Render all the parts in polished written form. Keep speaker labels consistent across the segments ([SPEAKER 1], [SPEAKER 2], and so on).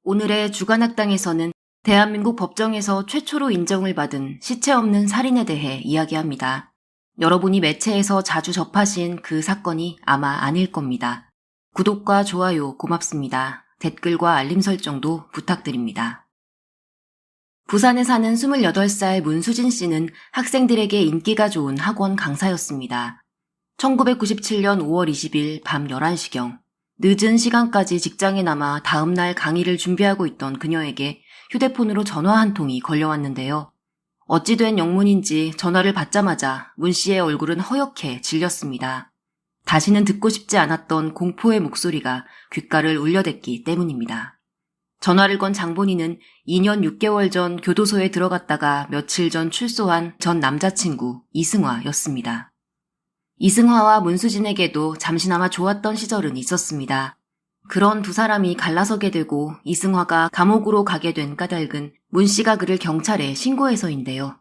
[SPEAKER 1] 오늘의 주간학당에서는 대한민국 법정에서 최초로 인정을 받은 시체 없는 살인에 대해 이야기합니다. 여러분이 매체에서 자주 접하신 그 사건이 아마 아닐 겁니다. 구독과 좋아요 고맙습니다. 댓글과 알림 설정도 부탁드립니다. 부산에 사는 28살 문수진 씨는 학생들에게 인기가 좋은 학원 강사였습니다. 1997년 5월 20일 밤 11시경 늦은 시간까지 직장에 남아 다음날 강의를 준비하고 있던 그녀에게 휴대폰으로 전화 한 통이 걸려왔는데요. 어찌 된 영문인지 전화를 받자마자 문 씨의 얼굴은 허옇게 질렸습니다. 다시는 듣고 싶지 않았던 공포의 목소리가 귓가를 울려댔기 때문입니다. 전화를 건 장본인은 2년 6개월 전 교도소에 들어갔다가 며칠 전 출소한 전 남자친구 이승화였습니다. 이승화와 문수진에게도 잠시나마 좋았던 시절은 있었습니다. 그런 두 사람이 갈라서게 되고 이승화가 감옥으로 가게 된 까닭은 문 씨가 그를 경찰에 신고해서인데요.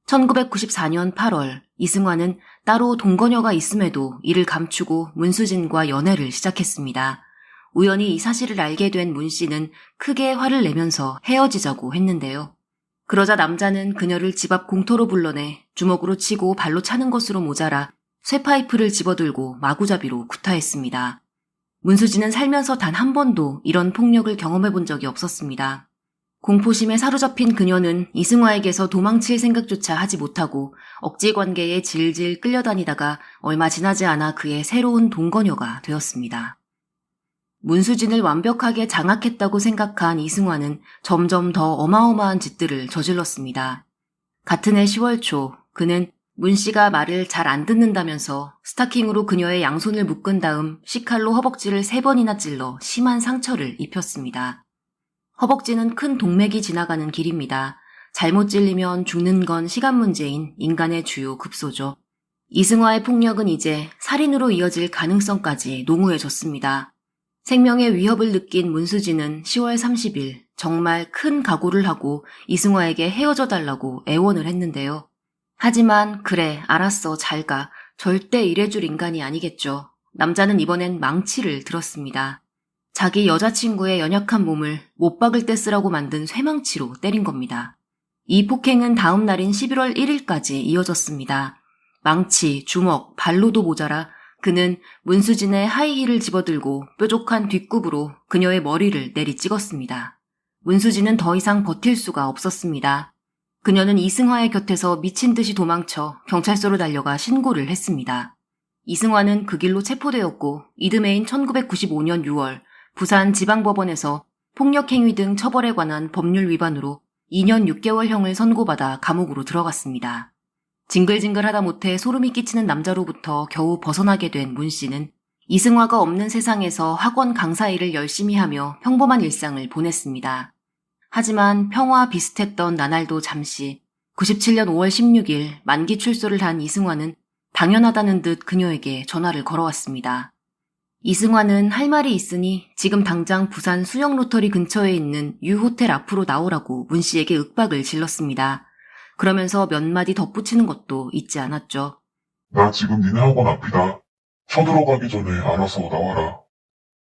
[SPEAKER 1] 1994년 8월 이승화는 따로 동거녀가 있음에도 이를 감추고 문수진과 연애를 시작했습니다. 우연히 이 사실을 알게 된 문 씨는 크게 화를 내면서 헤어지자고 했는데요. 그러자 남자는 그녀를 집 앞 공터로 불러내 주먹으로 치고 발로 차는 것으로 모자라 쇠파이프를 집어들고 마구잡이로 구타했습니다. 문수진은 살면서 단 한 번도 이런 폭력을 경험해 본 적이 없었습니다. 공포심에 사로잡힌 그녀는 이승화에게서 도망칠 생각조차 하지 못하고 억지 관계에 질질 끌려다니다가 얼마 지나지 않아 그의 새로운 동거녀가 되었습니다. 문수진을 완벽하게 장악했다고 생각한 이승화는 점점 더 어마어마한 짓들을 저질렀습니다. 같은 해 10월 초 그는 문 씨가 말을 잘 안 듣는다면서 스타킹으로 그녀의 양손을 묶은 다음 식칼로 허벅지를 3번이나 찔러 심한 상처를 입혔습니다. 허벅지는 큰 동맥이 지나가는 길입니다. 잘못 찔리면 죽는 건 시간 문제인 인간의 주요 급소죠. 이승화의 폭력은 이제 살인으로 이어질 가능성까지 농후해졌습니다. 생명의 위협을 느낀 문수진은 10월 30일 정말 큰 각오를 하고 이승화에게 헤어져 달라고 애원을 했는데요. 하지만 그래 알았어 잘 가. 절대 이래줄 인간이 아니겠죠. 남자는 이번엔 망치를 들었습니다. 자기 여자친구의 연약한 몸을 못 박을 때 쓰라고 만든 쇠망치로 때린 겁니다. 이 폭행은 다음 날인 11월 1일까지 이어졌습니다. 망치, 주먹, 발로도 모자라 그는 문수진의 하이힐을 집어들고 뾰족한 뒷굽으로 그녀의 머리를 내리 찍었습니다. 문수진은 더 이상 버틸 수가 없었습니다. 그녀는 이승화의 곁에서 미친 듯이 도망쳐 경찰서로 달려가 신고를 했습니다. 이승화는 그 길로 체포되었고 이듬해인 1995년 6월 부산지방법원에서 폭력행위 등 처벌에 관한 법률 위반으로 2년 6개월형을 선고받아 감옥으로 들어갔습니다. 징글징글하다 못해 소름이 끼치는 남자로부터 겨우 벗어나게 된 문 씨는 이승화가 없는 세상에서 학원 강사 일을 열심히 하며 평범한 일상을 보냈습니다. 하지만 평화 비슷했던 나날도 잠시 97년 5월 16일 만기 출소를 한 이승화는 당연하다는 듯 그녀에게 전화를 걸어왔습니다. 이승화는 할 말이 있으니 지금 당장 부산 수영로터리 근처에 있는 유호텔 앞으로 나오라고 문 씨에게 윽박을 질렀습니다. 그러면서 몇 마디 덧붙이는 것도 잊지 않았죠.
[SPEAKER 2] 나 지금 니네 학원 앞이다. 쳐들어가기 전에 알아서 나와라.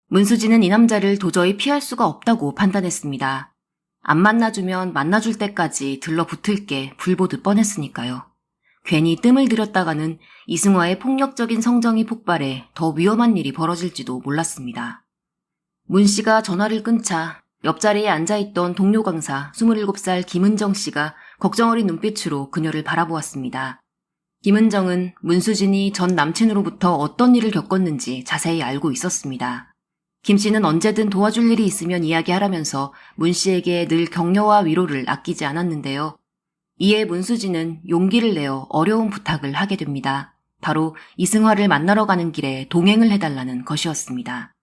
[SPEAKER 1] 문수진은 이 남자를 도저히 피할 수가 없다고 판단했습니다. 안 만나주면 만나줄 때까지 들러붙을게 불보듯 뻔했으니까요. 괜히 뜸을 들였다가는 이승화의 폭력적인 성정이 폭발해 더 위험한 일이 벌어질지도 몰랐습니다. 문 씨가 전화를 끊자 옆자리에 앉아있던 동료 강사 27살 김은정 씨가 걱정 어린 눈빛으로 그녀를 바라보았습니다. 김은정은 문수진이 전 남친으로부터 어떤 일을 겪었는지 자세히 알고 있었습니다. 김 씨는 언제든 도와줄 일이 있으면 이야기하라면서 문 씨에게 늘 격려와 위로를 아끼지 않았는데요. 이에 문수진은 용기를 내어 어려운 부탁을 하게 됩니다. 바로 이승화를 만나러 가는 길에 동행을 해달라는 것이었습니다.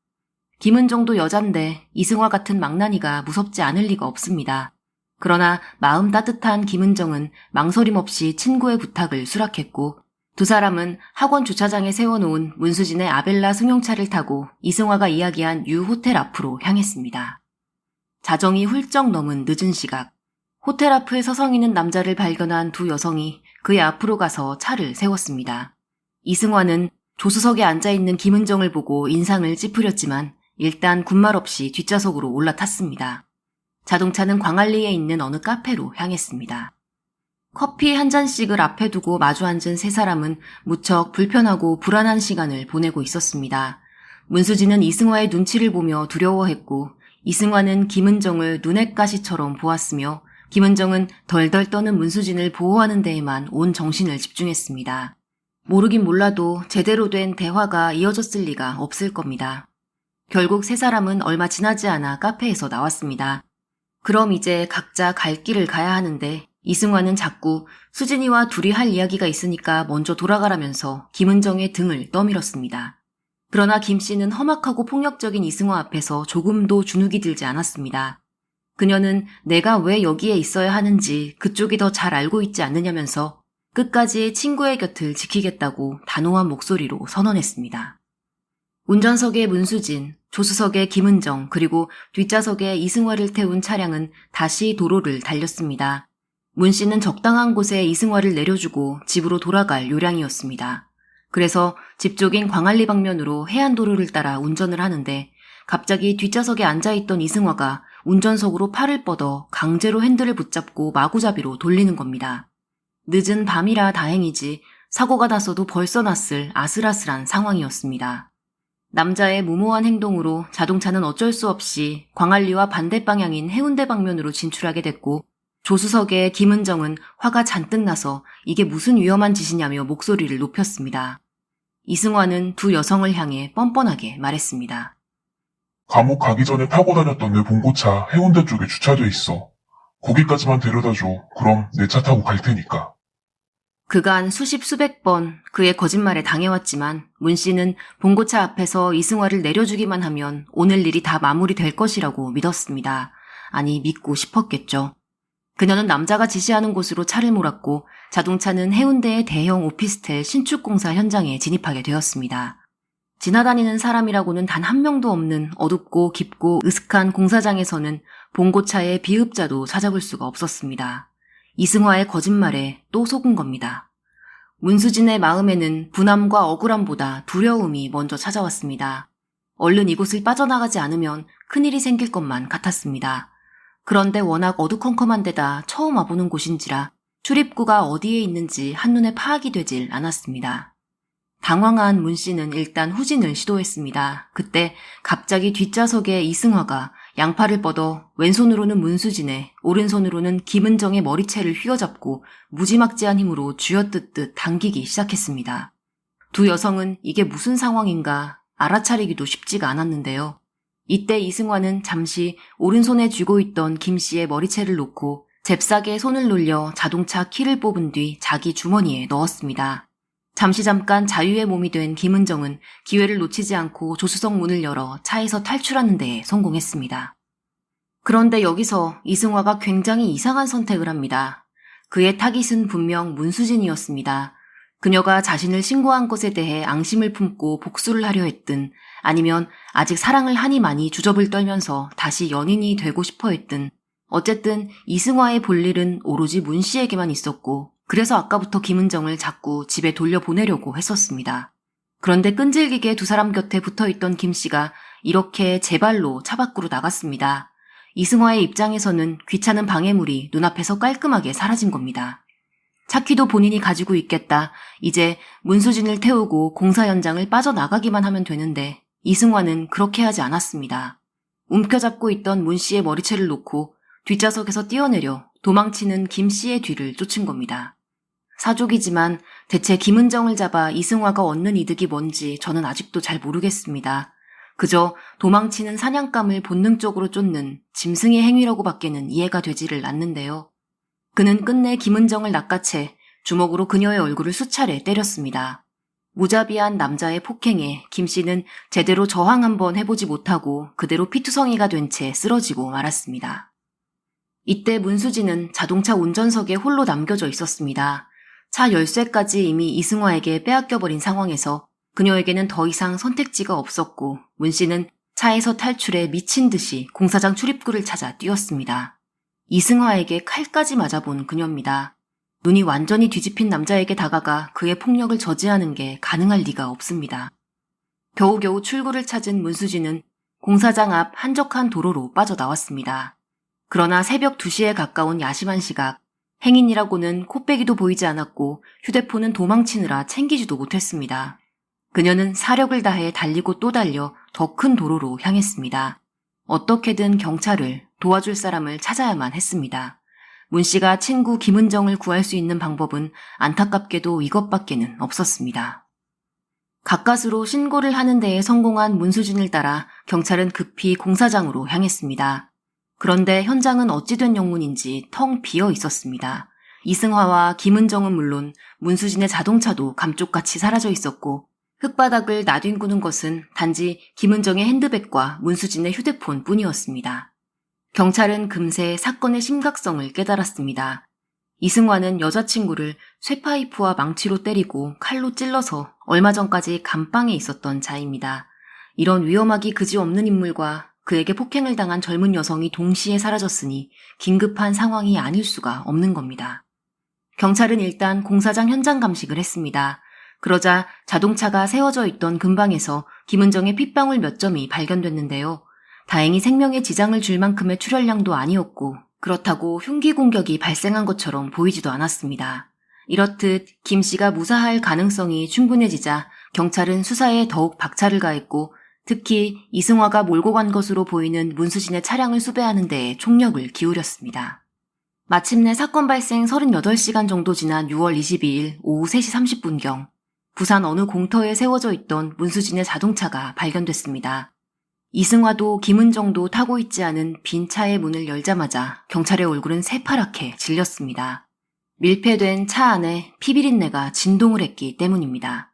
[SPEAKER 1] 김은정도 여잔데 이승화 같은 망나니가 무섭지 않을 리가 없습니다. 그러나 마음 따뜻한 김은정은 망설임 없이 친구의 부탁을 수락했고 두 사람은 학원 주차장에 세워놓은 문수진의 아벨라 승용차를 타고 이승화가 이야기한 유 호텔 앞으로 향했습니다. 자정이 훌쩍 넘은 늦은 시각, 호텔 앞을 서성이는 남자를 발견한 두 여성이 그의 앞으로 가서 차를 세웠습니다. 이승화는 조수석에 앉아있는 김은정을 보고 인상을 찌푸렸지만 일단 군말 없이 뒷좌석으로 올라탔습니다. 자동차는 광안리에 있는 어느 카페로 향했습니다. 커피 한 잔씩을 앞에 두고 마주 앉은 세 사람은 무척 불편하고 불안한 시간을 보내고 있었습니다. 문수진은 이승화의 눈치를 보며 두려워했고 이승화는 김은정을 눈엣 가시처럼 보았으며 김은정은 덜덜 떠는 문수진을 보호하는 데에만 온 정신을 집중했습니다. 모르긴 몰라도 제대로 된 대화가 이어졌을 리가 없을 겁니다. 결국 세 사람은 얼마 지나지 않아 카페에서 나왔습니다. 그럼 이제 각자 갈 길을 가야 하는데 이승화는 자꾸 수진이와 둘이 할 이야기가 있으니까 먼저 돌아가라면서 김은정의 등을 떠밀었습니다. 그러나 김 씨는 험악하고 폭력적인 이승화 앞에서 조금도 주눅이 들지 않았습니다. 그녀는 내가 왜 여기에 있어야 하는지 그쪽이 더 잘 알고 있지 않느냐면서 끝까지 친구의 곁을 지키겠다고 단호한 목소리로 선언했습니다. 운전석의 문수진, 조수석의 김은정, 그리고 뒷좌석에 이승화를 태운 차량은 다시 도로를 달렸습니다. 문 씨는 적당한 곳에 이승화를 내려주고 집으로 돌아갈 요량이었습니다. 그래서 집 쪽인 광안리 방면으로 해안도로를 따라 운전을 하는데 갑자기 뒷좌석에 앉아있던 이승화가 운전석으로 팔을 뻗어 강제로 핸들을 붙잡고 마구잡이로 돌리는 겁니다. 늦은 밤이라 다행이지 사고가 났어도 벌써 났을 아슬아슬한 상황이었습니다. 남자의 무모한 행동으로 자동차는 어쩔 수 없이 광안리와 반대 방향인 해운대 방면으로 진출하게 됐고 조수석의 김은정은 화가 잔뜩 나서 이게 무슨 위험한 짓이냐며 목소리를 높였습니다. 이승화는 두 여성을 향해 뻔뻔하게 말했습니다.
[SPEAKER 2] 감옥 가기 전에 타고 다녔던 내 봉고차 해운대 쪽에 주차돼 있어. 거기까지만 데려다줘. 그럼 내 차 타고 갈 테니까.
[SPEAKER 1] 그간 수십 수백 번 그의 거짓말에 당해왔지만 문 씨는 봉고차 앞에서 이승화를 내려주기만 하면 오늘 일이 다 마무리될 것이라고 믿었습니다. 아니 믿고 싶었겠죠. 그녀는 남자가 지시하는 곳으로 차를 몰았고 자동차는 해운대의 대형 오피스텔 신축공사 현장에 진입하게 되었습니다. 지나다니는 사람이라고는 단 한 명도 없는 어둡고 깊고 으슥한 공사장에서는 봉고차의 비읍자도 찾아볼 수가 없었습니다. 이승화의 거짓말에 또 속은 겁니다. 문수진의 마음에는 분함과 억울함보다 두려움이 먼저 찾아왔습니다. 얼른 이곳을 빠져나가지 않으면 큰일이 생길 것만 같았습니다. 그런데 워낙 어두컴컴한 데다 처음 와보는 곳인지라 출입구가 어디에 있는지 한눈에 파악이 되질 않았습니다. 당황한 문 씨는 일단 후진을 시도했습니다. 그때 갑자기 뒷좌석에 이승화가 양팔을 뻗어 왼손으로는 문수진의, 오른손으로는 김은정의 머리채를 휘어잡고 무지막지한 힘으로 쥐어뜯듯 당기기 시작했습니다. 두 여성은 이게 무슨 상황인가 알아차리기도 쉽지가 않았는데요. 이때 이승화는 잠시 오른손에 쥐고 있던 김 씨의 머리채를 놓고 잽싸게 손을 놀려 자동차 키를 뽑은 뒤 자기 주머니에 넣었습니다. 잠깐 자유의 몸이 된 김은정은 기회를 놓치지 않고 조수석 문을 열어 차에서 탈출하는 데 성공했습니다. 그런데 여기서 이승화가 굉장히 이상한 선택을 합니다. 그의 타깃은 분명 문수진이었습니다. 그녀가 자신을 신고한 것에 대해 앙심을 품고 복수를 하려 했든 아니면 아직 사랑을 하니 많이 주접을 떨면서 다시 연인이 되고 싶어 했든 어쨌든 이승화의 볼 일은 오로지 문 씨에게만 있었고 그래서 아까부터 김은정을 자꾸 집에 돌려보내려고 했었습니다. 그런데 끈질기게 두 사람 곁에 붙어있던 김 씨가 이렇게 제 발로 차 밖으로 나갔습니다. 이승화의 입장에서는 귀찮은 방해물이 눈앞에서 깔끔하게 사라진 겁니다. 차키도 본인이 가지고 있겠다. 이제 문수진을 태우고 공사 현장을 빠져나가기만 하면 되는데 이승화는 그렇게 하지 않았습니다. 움켜잡고 있던 문 씨의 머리채를 놓고 뒷좌석에서 뛰어내려 도망치는 김 씨의 뒤를 쫓은 겁니다. 사족이지만 대체 김은정을 잡아 이승화가 얻는 이득이 뭔지 저는 아직도 잘 모르겠습니다. 그저 도망치는 사냥감을 본능적으로 쫓는 짐승의 행위라고밖에는 이해가 되지를 않는데요. 그는 끝내 김은정을 낚아채 주먹으로 그녀의 얼굴을 수차례 때렸습니다. 무자비한 남자의 폭행에 김 씨는 제대로 저항 한번 해보지 못하고 그대로 피투성이가 된 채 쓰러지고 말았습니다. 이때 문수진은 자동차 운전석에 홀로 남겨져 있었습니다. 차 열쇠까지 이미 이승화에게 빼앗겨버린 상황에서 그녀에게는 더 이상 선택지가 없었고 문 씨는 차에서 탈출해 미친 듯이 공사장 출입구를 찾아 뛰었습니다. 이승화에게 칼까지 맞아본 그녀입니다. 눈이 완전히 뒤집힌 남자에게 다가가 그의 폭력을 저지하는 게 가능할 리가 없습니다. 겨우겨우 출구를 찾은 문수진은 공사장 앞 한적한 도로로 빠져나왔습니다. 그러나 새벽 2시에 가까운 야심한 시각, 행인이라고는 코빼기도 보이지 않았고 휴대폰은 도망치느라 챙기지도 못했습니다. 그녀는 사력을 다해 달리고 또 달려 더 큰 도로로 향했습니다. 어떻게든 경찰을 도와줄 사람을 찾아야만 했습니다. 문 씨가 친구 김은정을 구할 수 있는 방법은 안타깝게도 이것밖에는 없었습니다. 가까스로 신고를 하는 데에 성공한 문수진을 따라 경찰은 급히 공사장으로 향했습니다. 그런데 현장은 어찌된 영문인지 텅 비어 있었습니다. 이승화와 김은정은 물론 문수진의 자동차도 감쪽같이 사라져 있었고 흙바닥을 나뒹구는 것은 단지 김은정의 핸드백과 문수진의 휴대폰 뿐이었습니다. 경찰은 금세 사건의 심각성을 깨달았습니다. 이승화는 여자친구를 쇠파이프와 망치로 때리고 칼로 찔러서 얼마 전까지 감방에 있었던 자입니다. 이런 위험하기 그지없는 인물과 그에게 폭행을 당한 젊은 여성이 동시에 사라졌으니 긴급한 상황이 아닐 수가 없는 겁니다. 경찰은 일단 공사장 현장 감식을 했습니다. 그러자 자동차가 세워져 있던 근방에서 김은정의 핏방울 몇 점이 발견됐는데요. 다행히 생명에 지장을 줄 만큼의 출혈량도 아니었고 그렇다고 흉기 공격이 발생한 것처럼 보이지도 않았습니다. 이렇듯 김 씨가 무사할 가능성이 충분해지자 경찰은 수사에 더욱 박차를 가했고 특히 이승화가 몰고 간 것으로 보이는 문수진의 차량을 수배하는 데에 총력을 기울였습니다. 마침내 사건 발생 38시간 정도 지난 6월 22일 오후 3시 30분경 부산 어느 공터에 세워져 있던 문수진의 자동차가 발견됐습니다. 이승화도 김은정도 타고 있지 않은 빈 차의 문을 열자마자 경찰의 얼굴은 새파랗게 질렸습니다. 밀폐된 차 안에 피비린내가 진동을 했기 때문입니다.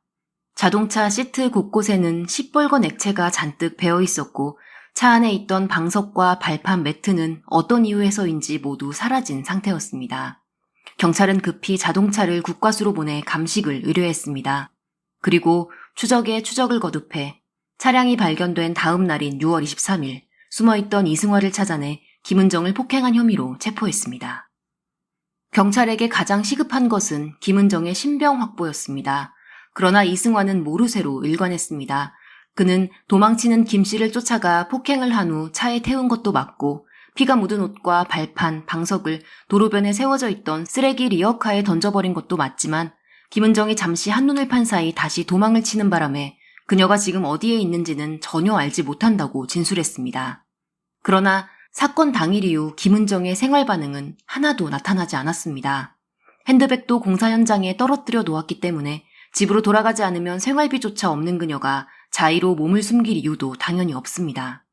[SPEAKER 1] 자동차 시트 곳곳에는 시뻘건 액체가 잔뜩 배어 있었고 차 안에 있던 방석과 발판 매트는 어떤 이유에서인지 모두 사라진 상태였습니다. 경찰은 급히 자동차를 국과수로 보내 감식을 의뢰했습니다. 그리고 추적에 추적을 거듭해 차량이 발견된 다음 날인 6월 23일 숨어있던 이승화를 찾아내 김은정을 폭행한 혐의로 체포했습니다. 경찰에게 가장 시급한 것은 김은정의 신병 확보였습니다. 그러나 이승화는 모르쇠로 일관했습니다. 그는 도망치는 김 씨를 쫓아가 폭행을 한 후 차에 태운 것도 맞고 피가 묻은 옷과 발판, 방석을 도로변에 세워져 있던 쓰레기 리어카에 던져버린 것도 맞지만 김은정이 잠시 한눈을 판 사이 다시 도망을 치는 바람에 그녀가 지금 어디에 있는지는 전혀 알지 못한다고 진술했습니다. 그러나 사건 당일 이후 김은정의 생활 반응은 하나도 나타나지 않았습니다. 핸드백도 공사 현장에 떨어뜨려 놓았기 때문에 집으로 돌아가지 않으면 생활비조차 없는 그녀가 자의로 몸을 숨길 이유도 당연히 없습니다.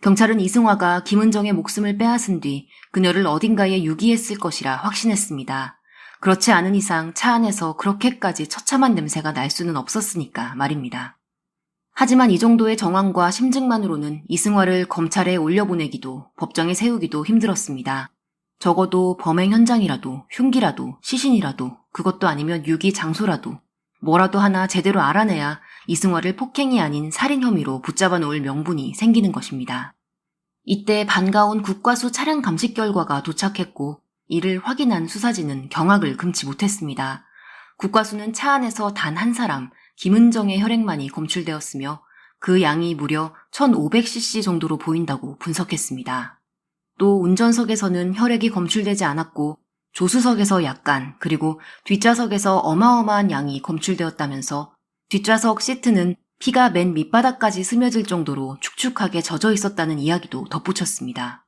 [SPEAKER 1] 경찰은 이승화가 김은정의 목숨을 빼앗은 뒤 그녀를 어딘가에 유기했을 것이라 확신했습니다. 그렇지 않은 이상 차 안에서 그렇게까지 처참한 냄새가 날 수는 없었으니까 말입니다. 하지만 이 정도의 정황과 심증만으로는 이승화를 검찰에 올려보내기도 법정에 세우기도 힘들었습니다. 적어도 범행 현장이라도 흉기라도 시신이라도 그것도 아니면 유기 장소라도 뭐라도 하나 제대로 알아내야 이승화를 폭행이 아닌 살인 혐의로 붙잡아 놓을 명분이 생기는 것입니다. 이때 반가운 국과수 차량 감식 결과가 도착했고 이를 확인한 수사진은 경악을 금치 못했습니다. 국과수는 차 안에서 단 한 사람, 김은정의 혈액만이 검출되었으며 그 양이 무려 1500cc 정도로 보인다고 분석했습니다. 또 운전석에서는 혈액이 검출되지 않았고 조수석에서 약간 그리고 뒷좌석에서 어마어마한 양이 검출되었다면서 뒷좌석 시트는 피가 맨 밑바닥까지 스며들 정도로 축축하게 젖어 있었다는 이야기도 덧붙였습니다.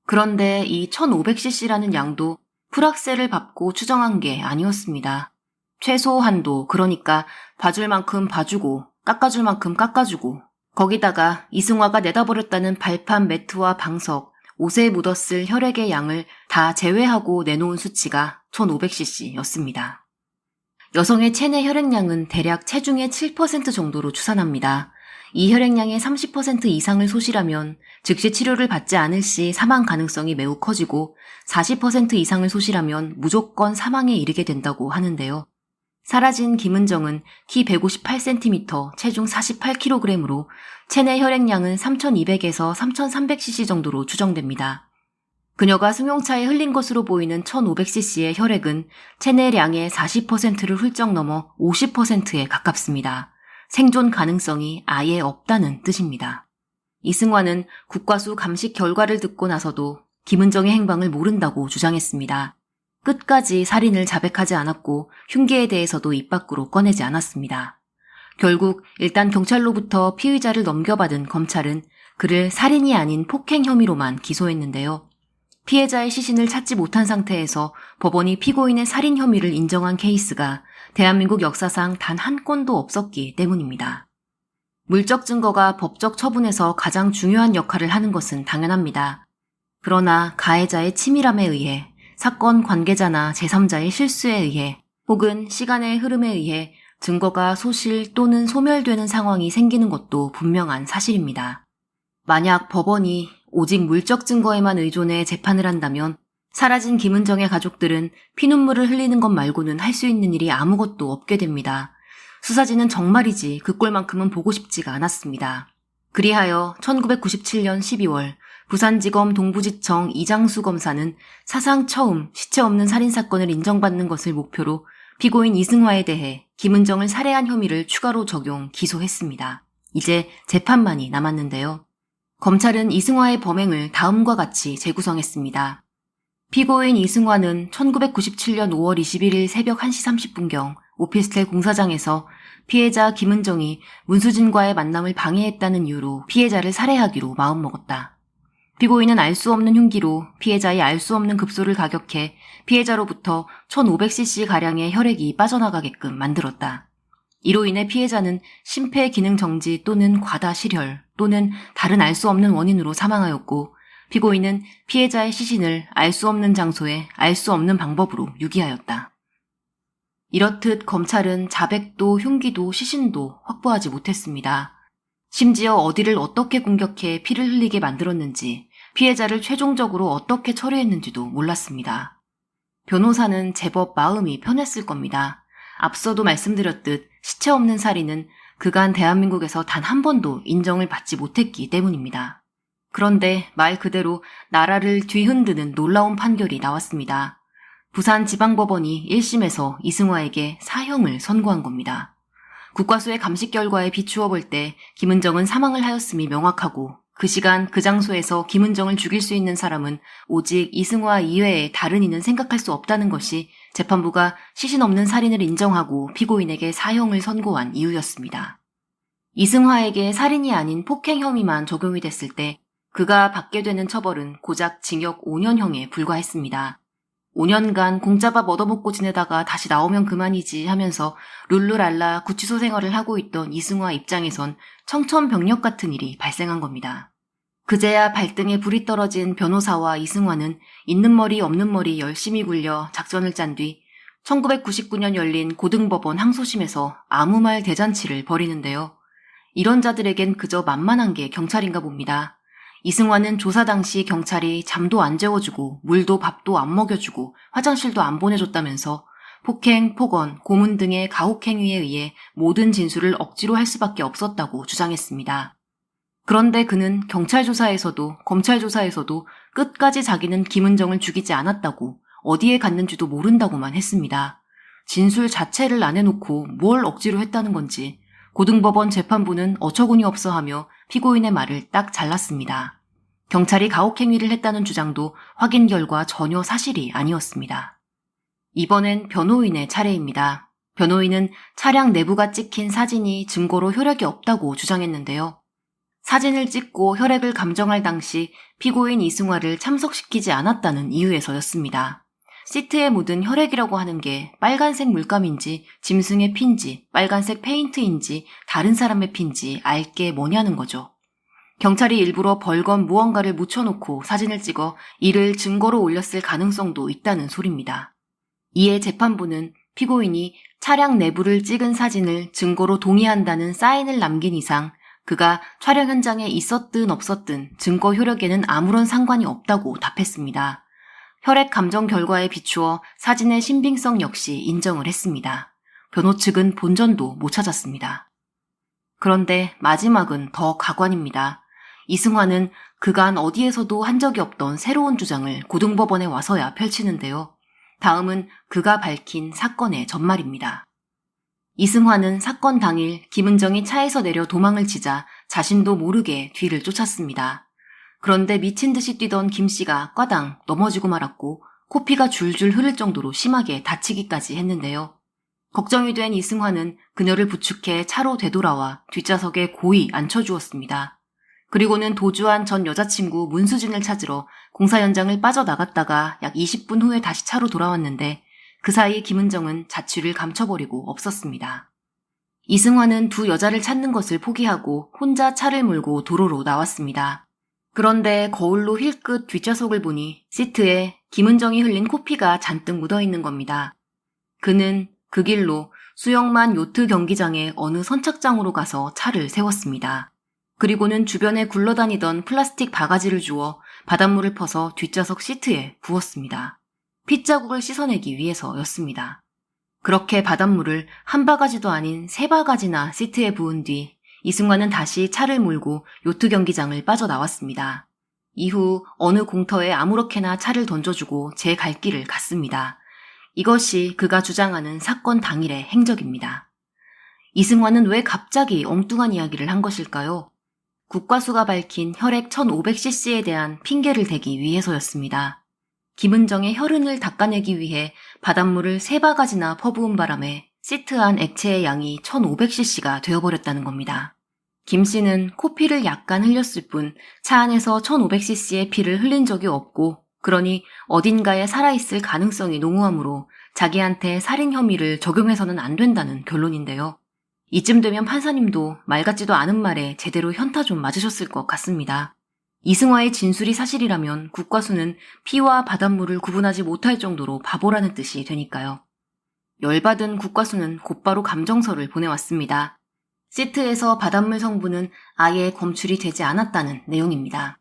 [SPEAKER 1] 그런데 이 1500cc라는 양도 풀악셀을 밟고 추정한 게 아니었습니다. 최소 한도, 그러니까 봐줄 만큼 봐주고 깎아줄 만큼 깎아주고 거기다가 이승화가 내다버렸다는 발판 매트와 방석, 옷에 묻었을 혈액의 양을 다 제외하고 내놓은 수치가 1500cc였습니다. 여성의 체내 혈액량은 대략 체중의 7% 정도로 추산합니다. 이 혈액량의 30% 이상을 소실하면 즉시 치료를 받지 않을 시 사망 가능성이 매우 커지고 40% 이상을 소실하면 무조건 사망에 이르게 된다고 하는데요. 사라진 김은정은 키 158cm, 체중 48kg으로 체내 혈액량은 3200에서 3300cc 정도로 추정됩니다. 그녀가 승용차에 흘린 것으로 보이는 1500cc의 혈액은 체내량의 40%를 훌쩍 넘어 50%에 가깝습니다. 생존 가능성이 아예 없다는 뜻입니다. 이승화는 국과수 감식 결과를 듣고 나서도 김은정의 행방을 모른다고 주장했습니다. 끝까지 살인을 자백하지 않았고 흉기에 대해서도 입 밖으로 꺼내지 않았습니다. 결국 일단 경찰로부터 피의자를 넘겨받은 검찰은 그를 살인이 아닌 폭행 혐의로만 기소했는데요. 피해자의 시신을 찾지 못한 상태에서 법원이 피고인의 살인 혐의를 인정한 케이스가 대한민국 역사상 단 한 건도 없었기 때문입니다. 물적 증거가 법적 처분에서 가장 중요한 역할을 하는 것은 당연합니다. 그러나 가해자의 치밀함에 의해, 사건 관계자나 제3자의 실수에 의해, 혹은 시간의 흐름에 의해 증거가 소실 또는 소멸되는 상황이 생기는 것도 분명한 사실입니다. 만약 법원이 오직 물적 증거에만 의존해 재판을 한다면 사라진 김은정의 가족들은 피눈물을 흘리는 것 말고는 할 수 있는 일이 아무것도 없게 됩니다. 수사진은 정말이지 그 꼴만큼은 보고 싶지가 않았습니다. 그리하여 1997년 12월 부산지검 동부지청 이장수 검사는 사상 처음 시체 없는 살인사건을 인정받는 것을 목표로 피고인 이승화에 대해 김은정을 살해한 혐의를 추가로 적용 기소했습니다. 이제 재판만이 남았는데요. 검찰은 이승화의 범행을 다음과 같이 재구성했습니다. 피고인 이승화는 1997년 5월 21일 새벽 1시 30분경 오피스텔 공사장에서 피해자 김은정이 문수진과의 만남을 방해했다는 이유로 피해자를 살해하기로 마음먹었다. 피고인은 알 수 없는 흉기로 피해자의 알 수 없는 급소를 가격해 피해자로부터 1500cc가량의 혈액이 빠져나가게끔 만들었다. 이로 인해 피해자는 심폐기능 정지 또는 과다실혈 또는 다른 알 수 없는 원인으로 사망하였고 피고인은 피해자의 시신을 알 수 없는 장소에 알 수 없는 방법으로 유기하였다. 이렇듯 검찰은 자백도 흉기도 시신도 확보하지 못했습니다. 심지어 어디를 어떻게 공격해 피를 흘리게 만들었는지, 피해자를 최종적으로 어떻게 처리했는지도 몰랐습니다. 변호사는 제법 마음이 편했을 겁니다. 앞서도 말씀드렸듯 시체 없는 살인은 그간 대한민국에서 단 한 번도 인정을 받지 못했기 때문입니다. 그런데 말 그대로 나라를 뒤흔드는 놀라운 판결이 나왔습니다. 부산지방법원이 1심에서 이승화에게 사형을 선고한 겁니다. 국과수의 감식 결과에 비추어 볼 때 김은정은 사망을 하였음이 명확하고 그 시간 그 장소에서 김은정을 죽일 수 있는 사람은 오직 이승화 이외에 다른 이는 생각할 수 없다는 것이 재판부가 시신 없는 살인을 인정하고 피고인에게 사형을 선고한 이유였습니다. 이승화에게 살인이 아닌 폭행 혐의만 적용이 됐을 때 그가 받게 되는 처벌은 고작 징역 5년형에 불과했습니다. 5년간 공짜밥 얻어먹고 지내다가 다시 나오면 그만이지 하면서 룰루랄라 구치소 생활을 하고 있던 이승화 입장에선 청천벽력 같은 일이 발생한 겁니다. 그제야 발등에 불이 떨어진 변호사와 이승화는 있는 머리 없는 머리 열심히 굴려 작전을 짠 뒤 1999년 열린 고등법원 항소심에서 아무 말 대잔치를 벌이는데요. 이런 자들에겐 그저 만만한 게 경찰인가 봅니다. 이승화는 조사 당시 경찰이 잠도 안 재워주고 물도 밥도 안 먹여주고 화장실도 안 보내줬다면서 폭행, 폭언, 고문 등의 가혹행위에 의해 모든 진술을 억지로 할 수밖에 없었다고 주장했습니다. 그런데 그는 경찰 조사에서도 검찰 조사에서도 끝까지 자기는 김은정을 죽이지 않았다고 어디에 갔는지도 모른다고만 했습니다. 진술 자체를 안 해놓고 뭘 억지로 했다는 건지 고등법원 재판부는 어처구니 없어 하며 피고인의 말을 딱 잘랐습니다. 경찰이 가혹행위를 했다는 주장도 확인 결과 전혀 사실이 아니었습니다. 이번엔 변호인의 차례입니다. 변호인은 차량 내부가 찍힌 사진이 증거로 혈액이 없다고 주장했는데요. 사진을 찍고 혈액을 감정할 당시 피고인 이승화를 참석시키지 않았다는 이유에서였습니다. 시트에 묻은 혈액이라고 하는 게 빨간색 물감인지 짐승의 피인지 빨간색 페인트인지 다른 사람의 피인지 알 게 뭐냐는 거죠. 경찰이 일부러 벌건 무언가를 묻혀놓고 사진을 찍어 이를 증거로 올렸을 가능성도 있다는 소리입니다. 이에 재판부는 피고인이 차량 내부를 찍은 사진을 증거로 동의한다는 사인을 남긴 이상 그가 촬영 현장에 있었든 없었든 증거 효력에는 아무런 상관이 없다고 답했습니다. 혈액 감정 결과에 비추어 사진의 신빙성 역시 인정을 했습니다. 변호 측은 본전도 못 찾았습니다. 그런데 마지막은 더 가관입니다. 이승화는 그간 어디에서도 한 적이 없던 새로운 주장을 고등법원에 와서야 펼치는데요. 다음은 그가 밝힌 사건의 전말입니다. 이승화는 사건 당일 김은정이 차에서 내려 도망을 치자 자신도 모르게 뒤를 쫓았습니다. 그런데 미친 듯이 뛰던 김 씨가 꽈당 넘어지고 말았고 코피가 줄줄 흐를 정도로 심하게 다치기까지 했는데요. 걱정이 된 이승환은 그녀를 부축해 차로 되돌아와 뒷좌석에 고이 앉혀주었습니다. 그리고는 도주한 전 여자친구 문수진을 찾으러 공사 현장을 빠져나갔다가 약 20분 후에 다시 차로 돌아왔는데 그 사이 김은정은 자취를 감춰버리고 없었습니다. 이승환은 두 여자를 찾는 것을 포기하고 혼자 차를 몰고 도로로 나왔습니다. 그런데 거울로 힐끗 뒷좌석을 보니 시트에 김은정이 흘린 코피가 잔뜩 묻어있는 겁니다. 그는 그 길로 수영만 요트 경기장의 어느 선착장으로 가서 차를 세웠습니다. 그리고는 주변에 굴러다니던 플라스틱 바가지를 주워 바닷물을 퍼서 뒷좌석 시트에 부었습니다. 핏자국을 씻어내기 위해서였습니다. 그렇게 바닷물을 한 바가지도 아닌 세 바가지나 시트에 부은 뒤 이승환은 다시 차를 몰고 요트 경기장을 빠져나왔습니다. 이후 어느 공터에 아무렇게나 차를 던져주고 제 갈 길을 갔습니다. 이것이 그가 주장하는 사건 당일의 행적입니다. 이승환은 왜 갑자기 엉뚱한 이야기를 한 것일까요? 국과수가 밝힌 혈액 1500cc에 대한 핑계를 대기 위해서였습니다. 김은정의 혈흔을 닦아내기 위해 바닷물을 세 바가지나 퍼부은 바람에 시트 안 액체의 양이 1500cc가 되어버렸다는 겁니다. 김 씨는 코피를 약간 흘렸을 뿐 차 안에서 1500cc의 피를 흘린 적이 없고 그러니 어딘가에 살아있을 가능성이 농후하므로 자기한테 살인 혐의를 적용해서는 안 된다는 결론인데요. 이쯤 되면 판사님도 말 같지도 않은 말에 제대로 현타 좀 맞으셨을 것 같습니다. 이승화의 진술이 사실이라면 국과수는 피와 바닷물을 구분하지 못할 정도로 바보라는 뜻이 되니까요. 열받은 국과수는 곧바로 감정서를 보내왔습니다. 시트에서 바닷물 성분은 아예 검출이 되지 않았다는 내용입니다.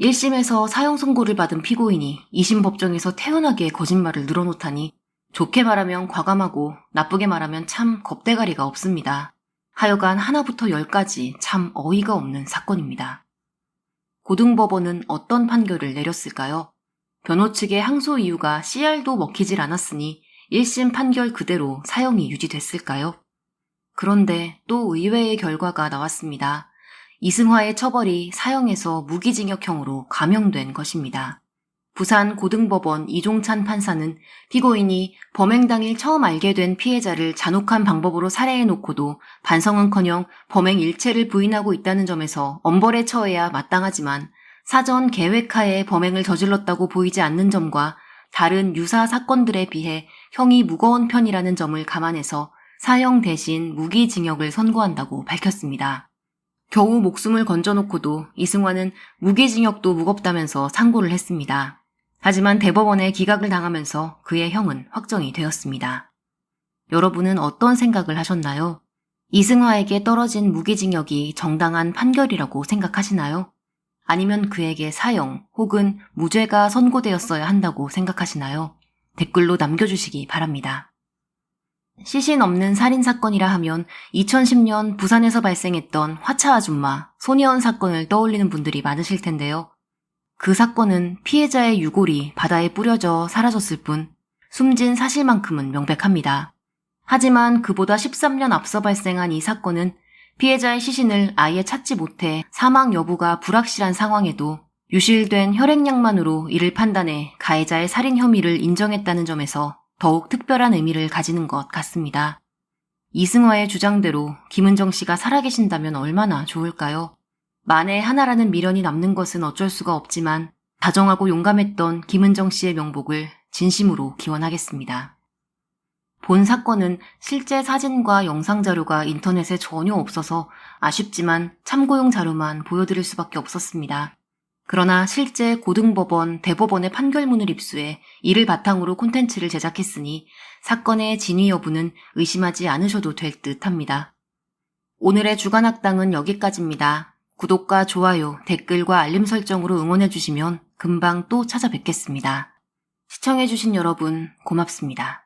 [SPEAKER 1] 1심에서 사형 선고를 받은 피고인이 2심 법정에서 태연하게 거짓말을 늘어놓다니 좋게 말하면 과감하고 나쁘게 말하면 참 겁대가리가 없습니다. 하여간 하나부터 열까지 참 어이가 없는 사건입니다. 고등법원은 어떤 판결을 내렸을까요? 변호 측의 항소 이유가 CR도 먹히질 않았으니 1심 판결 그대로 사형이 유지됐을까요? 그런데 또 의외의 결과가 나왔습니다. 이승화의 처벌이 사형에서 무기징역형으로 감형된 것입니다. 부산 고등법원 이종찬 판사는 피고인이 범행 당일 처음 알게 된 피해자를 잔혹한 방법으로 살해해놓고도 반성은커녕 범행 일체를 부인하고 있다는 점에서 엄벌에 처해야 마땅하지만 사전 계획하에 범행을 저질렀다고 보이지 않는 점과 다른 유사 사건들에 비해 형이 무거운 편이라는 점을 감안해서 사형 대신 무기징역을 선고한다고 밝혔습니다. 겨우 목숨을 건져놓고도 이승환은 무기징역도 무겁다면서 상고를 했습니다. 하지만 대법원에 기각을 당하면서 그의 형은 확정이 되었습니다. 여러분은 어떤 생각을 하셨나요? 이승화에게 떨어진 무기징역이 정당한 판결이라고 생각하시나요? 아니면 그에게 사형 혹은 무죄가 선고되었어야 한다고 생각하시나요? 댓글로 남겨주시기 바랍니다. 시신 없는 살인사건이라 하면 2010년 부산에서 발생했던 화차 아줌마 손혜원 사건을 떠올리는 분들이 많으실 텐데요. 그 사건은 피해자의 유골이 바다에 뿌려져 사라졌을 뿐 숨진 사실만큼은 명백합니다. 하지만 그보다 13년 앞서 발생한 이 사건은 피해자의 시신을 아예 찾지 못해 사망 여부가 불확실한 상황에도 유실된 혈액량만으로 이를 판단해 가해자의 살인 혐의를 인정했다는 점에서 더욱 특별한 의미를 가지는 것 같습니다. 이승화의 주장대로 김은정 씨가 살아계신다면 얼마나 좋을까요? 만에 하나라는 미련이 남는 것은 어쩔 수가 없지만 다정하고 용감했던 김은정 씨의 명복을 진심으로 기원하겠습니다. 본 사건은 실제 사진과 영상 자료가 인터넷에 전혀 없어서 아쉽지만 참고용 자료만 보여드릴 수밖에 없었습니다. 그러나 실제 고등법원, 대법원의 판결문을 입수해 이를 바탕으로 콘텐츠를 제작했으니 사건의 진위 여부는 의심하지 않으셔도 될 듯합니다. 오늘의 주간학당은 여기까지입니다. 구독과 좋아요, 댓글과 알림 설정으로 응원해주시면 금방 또 찾아뵙겠습니다. 시청해주신 여러분 고맙습니다.